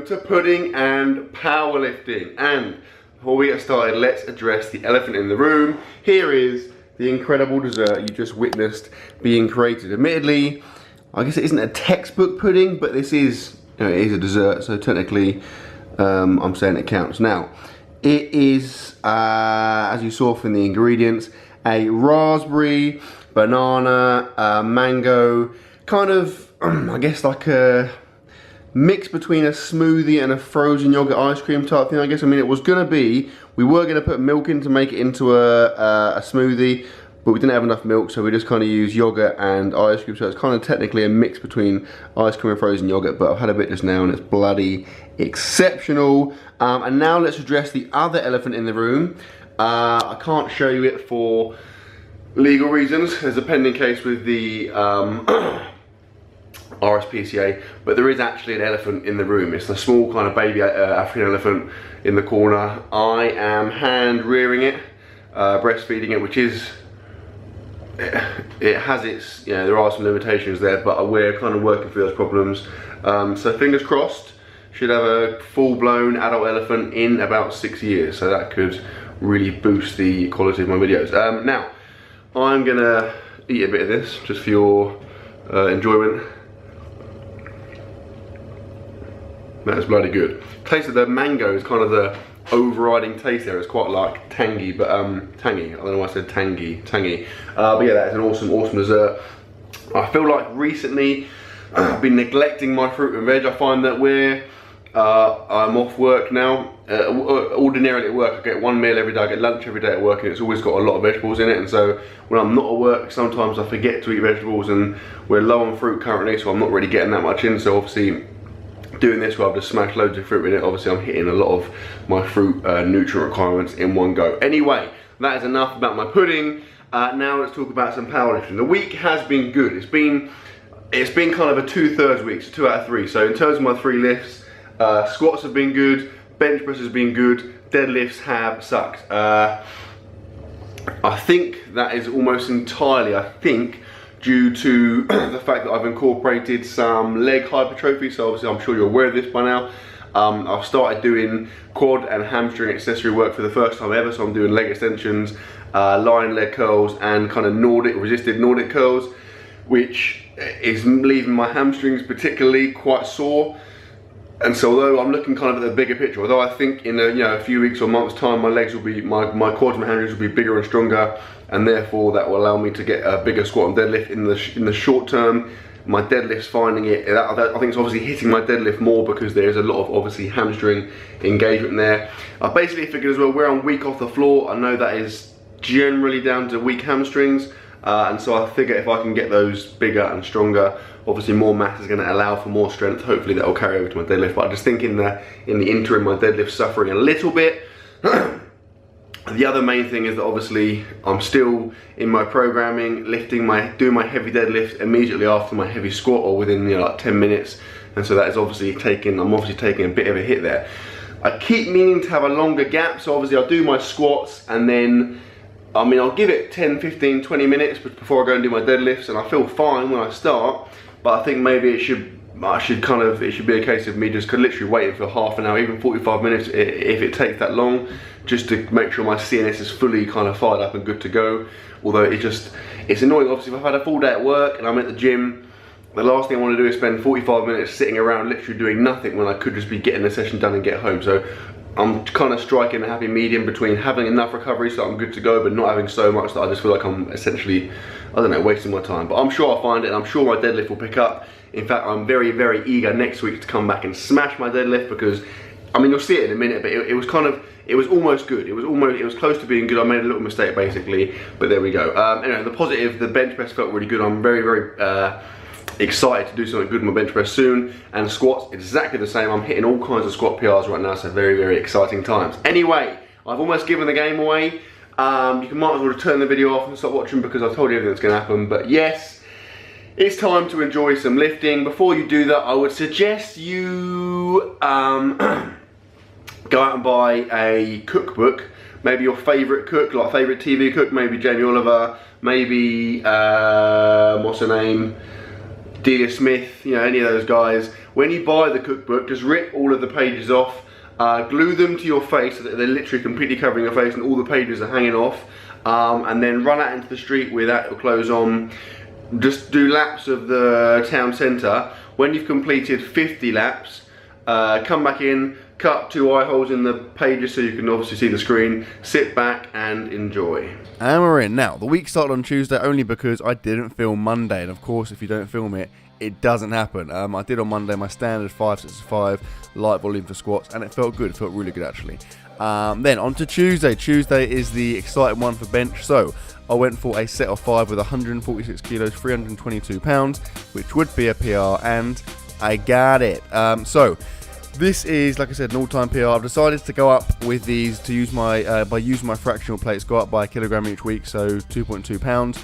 to pudding and powerlifting. And before we get started, let's address the elephant in the room. Here is the incredible dessert you just witnessed being created. Admittedly, I guess it isn't a textbook pudding, but this is, you know, it is a dessert, so technically I'm saying it counts. Now, it is, as you saw from the ingredients, a raspberry, banana, mango, kind of, I guess like a mix between a smoothie and a frozen yogurt ice cream type thing, I guess. I mean, it was gonna be, we were gonna put milk in to make it into a smoothie, but we didn't have enough milk, so we just kind of used yogurt and ice cream. So it's kind of technically a mix between ice cream and frozen yogurt, but I've had a bit just now and it's bloody exceptional. And now let's address the other elephant in the room. I can't show you it for legal reasons. There's a pending case with the RSPCA, but there is actually an elephant in the room. It's a small kind of baby African elephant in the corner. I am hand rearing it, breastfeeding it, which is, it has its, you know, there are some limitations there, but we're kind of working through those problems. So fingers crossed, should have a full-blown adult elephant in about 6 years, so that could really boost the quality of my videos. Now, I'm gonna eat a bit of this just for your enjoyment. That is bloody good. Taste of the mango is kind of the overriding taste there. It's quite like tangy, but tangy. I don't know why I said tangy. But yeah, that is an awesome dessert. I feel like recently I've been neglecting my fruit and veg. I find that I'm off work now. Ordinarily at work, I get one meal every day. I get lunch every day at work, and it's always got a lot of vegetables in it. And so when I'm not at work, sometimes I forget to eat vegetables, and we're low on fruit currently, so I'm not really getting that much in. So obviously, doing this where I've just smashed loads of fruit in it, obviously I'm hitting a lot of my fruit nutrient requirements in one go. Anyway, that is enough about my pudding. Now let's talk about some powerlifting. The week has been good. It's been kind of a 2/3 week, so 2 out of 3. So in terms of my 3 lifts, squats have been good, bench press has been good, deadlifts have sucked. I think that is almost entirely, due to the fact that I've incorporated some leg hypertrophy. So obviously I'm sure you're aware of this by now. I've started doing quad and hamstring accessory work for the first time ever. So I'm doing leg extensions, lion leg curls, and kind of resisted Nordic curls, which is leaving my hamstrings particularly quite sore. And so although I'm looking kind of at the bigger picture, although I think in a few weeks or months time my legs will be, my quads and my hamstrings will be bigger and stronger, and therefore that will allow me to get a bigger squat and deadlift in the short term. My deadlift's finding it, I think it's obviously hitting my deadlift more because there's a lot of obviously hamstring engagement there. I basically figured as well, where I'm weak off the floor, I know that is generally down to weak hamstrings. And so I figure if I can get those bigger and stronger, obviously more mass is going to allow for more strength. Hopefully that will carry over to my deadlift. But I just think in the interim, my deadlift's suffering a little bit. The other main thing is that obviously I'm still in my programming, doing my heavy deadlift immediately after my heavy squat, or within like 10 minutes. And so that is obviously I'm obviously taking a bit of a hit there. I keep meaning to have a longer gap, so obviously I'll do my squats and then, I mean, I'll give it 10, 15, 20 minutes before I go and do my deadlifts, and I feel fine when I start, but I think maybe it should be a case of me just literally waiting for half an hour, even 45 minutes if it takes that long, just to make sure my CNS is fully kind of fired up and good to go. Although it's annoying, obviously, if I've had a full day at work and I'm at the gym, the last thing I want to do is spend 45 minutes sitting around literally doing nothing when I could just be getting the session done and get home. So I'm kind of striking a happy medium between having enough recovery so I'm good to go, but not having so much that I just feel like I'm essentially, I don't know, wasting my time. But I'm sure I'll find it, and I'm sure my deadlift will pick up. In fact, I'm very, very eager next week to come back and smash my deadlift, because, I mean, you'll see it in a minute, but it was almost good. It was close to being good. I made a little mistake basically, but there we go. Anyway, the positive, the bench press felt really good. I'm very, very excited to do something good with my bench press soon, and squats exactly the same. I'm hitting all kinds of squat PRs right now, so very, very exciting times. Anyway, I've almost given the game away. You might as well turn the video off and stop watching, because I've told you everything that's going to happen. But yes, it's time to enjoy some lifting. Before you do that, I would suggest you go out and buy a cookbook. Maybe your favourite cook, like favourite TV cook, maybe Jamie Oliver, maybe what's her name, Delia Smith, you know, any of those guys, when you buy the cookbook, just rip all of the pages off, glue them to your face so that they're literally completely covering your face and all the pages are hanging off, and then run out into the street without your clothes on. Just do laps of the town centre. When you've completed 50 laps, come back in, cut 2 eye holes in the pages so you can obviously see the screen, sit back and enjoy. And we're in. Now, the week started on Tuesday only because I didn't film Monday, and of course if you don't film it, it doesn't happen. I did on Monday my standard 5 sets of 5 light volume for squats, and it felt good. It felt really good actually. Then on to Tuesday. Tuesday is the exciting one for bench. So I went for a set of 5 with 146 kilos, 322 pounds, which would be a PR, and I got it. So this is, like I said, an all-time PR. I've decided to go up with these to use my by using my fractional plates, go up by 1 kilogram each week, so 2.2 pounds.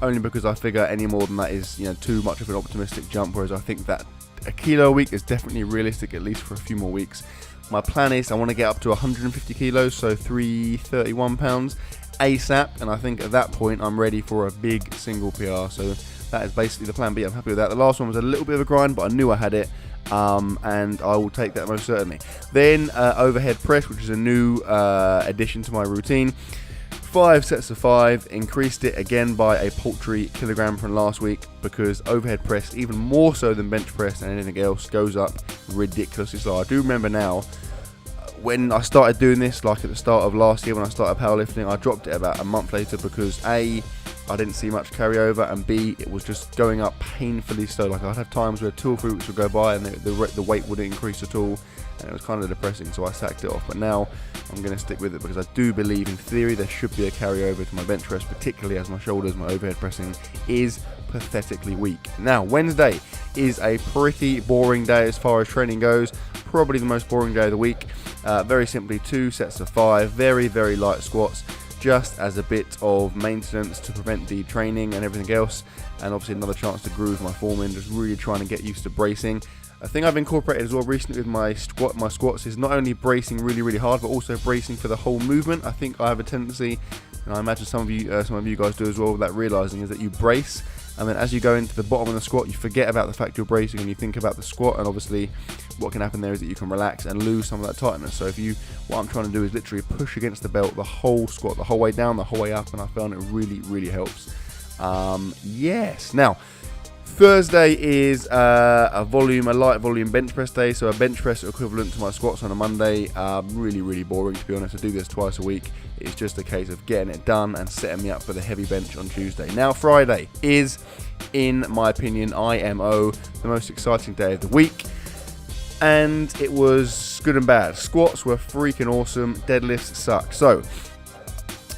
Only because I figure any more than that is, you know, too much of an optimistic jump. Whereas I think that 1 kilo a week is definitely realistic, at least for a few more weeks. My plan is I want to get up to 150 kilos, so 331 pounds ASAP, and I think at that point I'm ready for a big single PR. So that is basically the plan. But yeah, I'm happy with that. The last one was a little bit of a grind, but I knew I had it. And I will take that most certainly. Then overhead press, which is a new addition to my routine. 5 sets of 5, increased it again by a paltry kilogram from last week, because overhead press, even more so than bench press and anything else, goes up ridiculously slow. I do remember now, when I started doing this, like at the start of last year when I started powerlifting, I dropped it about a month later because A, I didn't see much carryover, and B, it was just going up painfully slow. Like I'd have times where 2 or 3 weeks would go by and the weight wouldn't increase at all, and it was kind of depressing, so I sacked it off. But now I'm going to stick with it because I do believe, in theory, there should be a carryover to my bench press, particularly as my shoulders, my overhead pressing is pathetically weak. Now, Wednesday is a pretty boring day as far as training goes, probably the most boring day of the week. Very simply 2 sets of 5, very, very light squats, just as a bit of maintenance to prevent the training and everything else, and obviously another chance to groove my form in, just really trying to get used to bracing. A thing I've incorporated as well recently with my squats is not only bracing really, really hard, but also bracing for the whole movement. I think I have a tendency, and I imagine some of you guys do as well, that realizing is that you brace, and then as you go into the bottom of the squat, you forget about the fact you're bracing and you think about the squat. And obviously what can happen there is that you can relax and lose some of that tightness. So what I'm trying to do is literally push against the belt the whole squat, the whole way down, the whole way up, and I found it really, really helps. Yes. Now, Thursday is a light volume bench press day, so a bench press equivalent to my squats on a Monday. Really, really boring, to be honest. I do this twice a week. It's just a case of getting it done and setting me up for the heavy bench on Tuesday. Now, Friday is, in my opinion, IMO, the most exciting day of the week. And it was good and bad. Squats were freaking awesome. Deadlifts suck. So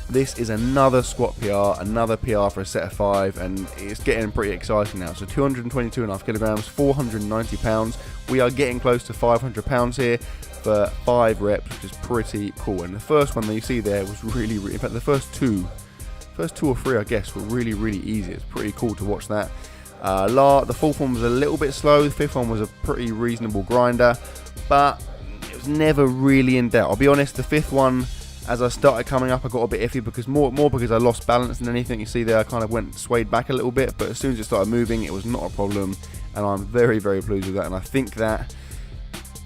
this is another squat PR, another PR for a set of 5, and it's getting pretty exciting now. So 222.5 kilograms, 490 pounds. We are getting close to 500 pounds here for 5 reps, which is pretty cool. And the first one that you see there was really, in fact, the first two or three, I guess, were really, really easy. It's pretty cool to watch that. The fourth one was a little bit slow. The fifth one was a pretty reasonable grinder, but it was never really in doubt. I'll be honest, the fifth one, as I started coming up, I got a bit iffy because more because I lost balance than anything. You see there, I kind of swayed back a little bit, but as soon as it started moving, it was not a problem, and I'm very, very pleased with that. And I think that,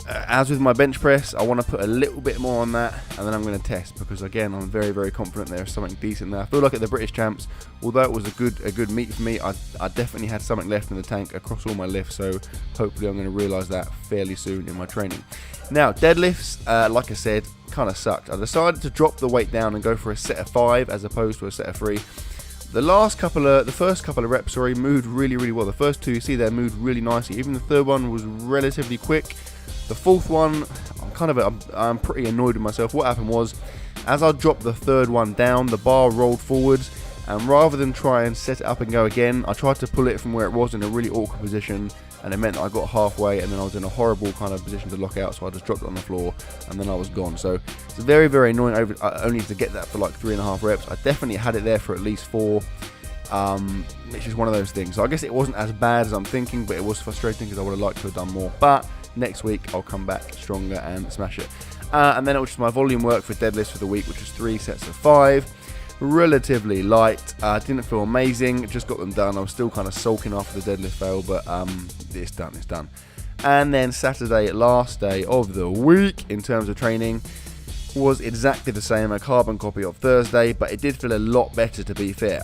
as with my bench press, I want to put a little bit more on that, and then I'm going to test, because again, I'm very, very confident there's something decent there. I feel like at the British Champs, although it was a good meet for me, I definitely had something left in the tank across all my lifts, so hopefully I'm going to realise that fairly soon in my training. Now, deadlifts, like I said, kind of sucked. I decided to drop the weight down and go for a set of 5 as opposed to a set of 3. The first couple of reps, moved really, really well. The first 2 you see there moved really nicely. Even the third one was relatively quick. The fourth one, I'm pretty annoyed with myself. What happened was, as I dropped the third one down, the bar rolled forwards, and rather than try and set it up and go again, I tried to pull it from where it was in a really awkward position, and it meant that I got halfway and then I was in a horrible kind of position to lock out, so I just dropped it on the floor and then I was gone. So it's very, very annoying only to get that for like 3.5 reps. I definitely had it there for at least 4. It's just one of those things. So I guess it wasn't as bad as I'm thinking, but it was frustrating because I would have liked to have done more. But next week I'll come back stronger and smash it. And then it was just my volume work for deadlifts for the week, which was 3 sets of 5. relatively light. Didn't feel amazing, just got them done. I was still kind of sulking after the deadlift fail, but it's done. And then Saturday, last day of the week in terms of training, was exactly the same, a carbon copy of Thursday, but it did feel a lot better, to be fair.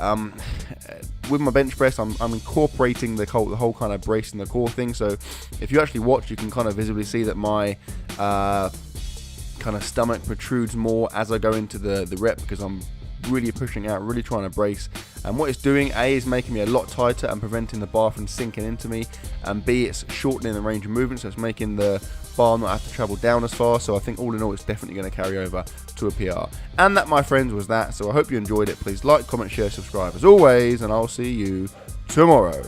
With my bench press, I'm incorporating the whole kind of bracing the core thing. So if you actually watch, you can kind of visibly see that my kind of stomach protrudes more as I go into the rep, because I'm really pushing out, really trying to brace. And what it's doing, A, is making me a lot tighter and preventing the bar from sinking into me, and B, it's shortening the range of movement, so it's making the bar not have to travel down as far. So I think all in all, it's definitely going to carry over to a PR. And that, my friends, was that. So I hope you enjoyed it. Please like, comment, share, subscribe as always, and I'll see you tomorrow.